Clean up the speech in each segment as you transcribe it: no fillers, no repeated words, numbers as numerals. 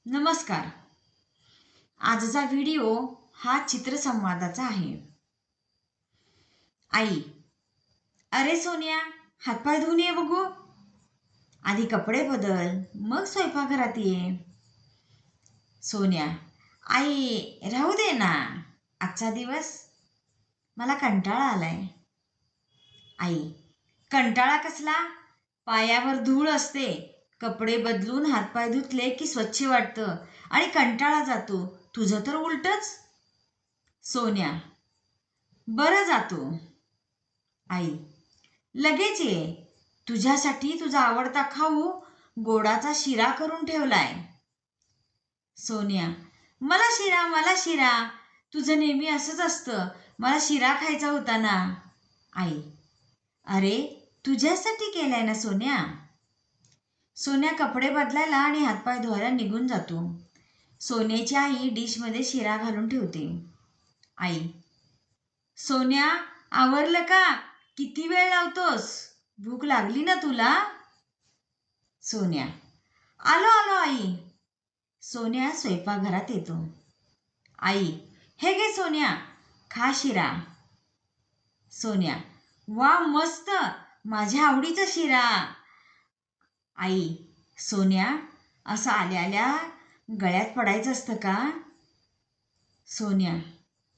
नमस्कार. आजचा व्हिडिओ हा चित्रसंवादाचा आहे. आई, अरे सोनिया, हातपाय धुवून ये बघू. आधी कपडे बदल, मग स्वयंपाकघरात ये. सोनिया, आई राहू दे ना. आजचा दिवस मला कंटाळा आलाय. आई, कंटाळा कसला? पायावर धूळ असते. कपडे बदलून हातपाय धुतले की स्वच्छ वाटतं आणि कंटाळा जातो. तुझं तर उलटच. सोन्या, बरं जातो. आई, लगेच ये. तुझ्यासाठी तुझा आवडता खाऊ गोडाचा शिरा करून ठेवलाय. सोनिया, मला शिरा, मला शिरा. तुझं नेहमी असंच असतं. मला शिरा खायचा होता ना. आई, अरे तुझ्यासाठी केलाय ना सोन्या. सोन्या कपडे बदलायला आणि हातपाय धुवायला निघून जातो. सोन्याची आई डिशमध्ये शिरा घालून ठेवते. आई, सोन्या, आवरलं का? किती वेळ लावतोस? भूक लागली ना तुला? सोन्या, आलो आलो आई. सोन्या स्वयंपाकघरात येतो. आई, हे घे सोन्या, खा शिरा. सोन्या, वा मस्त, माझ्या आवडीचा शिरा. आई, सोन्या, असं आल्या आल्या गळ्यात पडायचं असतं का? सोन्या,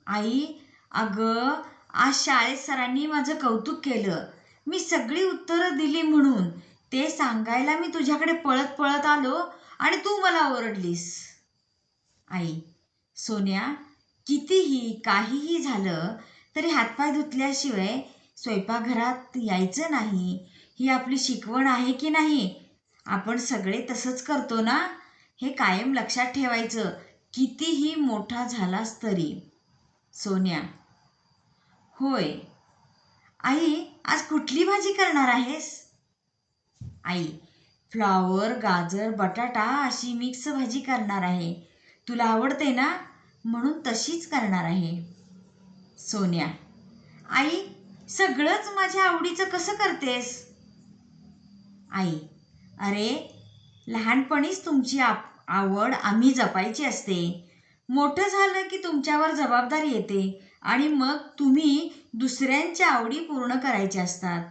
आई, अगं आज शाळेत सरांनी माझं कौतुक केलं. मी सगळी उत्तरं दिली म्हणून ते सांगायला मी तुझ्याकडे पळत पळत आलो आणि तू मला ओरडलीस. आई, सोन्या, कितीही काहीही झालं तरी हातपाय धुतल्याशिवाय स्वयंपाकघरात यायचं नाही, ही आपली शिकवण आहे की नाही? आपण सगळे तसंच करतो ना? हे कायम लक्षात ठेवायचं, कितीही मोठा झालास तरी. सोन्या, होय. आई, आज कुठली भाजी करणार आहेस? आई, फ्लॉवर, गाजर, बटाटा अशी मिक्स भाजी करणार आहे. तुला आवडते ना, म्हणून तशीच करणार आहे. सोन्या, आई, सगळंच माझ्या आवडीचं कसं करतेस? आई, अरे लहानपणीच तुमची आवड आम्ही जपायची असते. मोठं झालं की तुमच्यावर जबाबदारी येते आणि मग तुम्ही दुसऱ्यांच्या आवडी पूर्ण करायच्या असतात.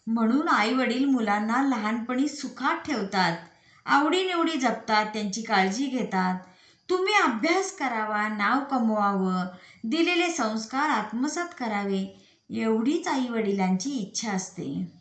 म्हणून आई वडील मुलांना लहानपणी सुखात ठेवतात, आवडीनिवडी जपतात, त्यांची काळजी घेतात. तुम्ही अभ्यास करावा, नाव कमवावं, दिलेले संस्कार आत्मसात करावे, एवढीच आई वडिलांची इच्छा असते.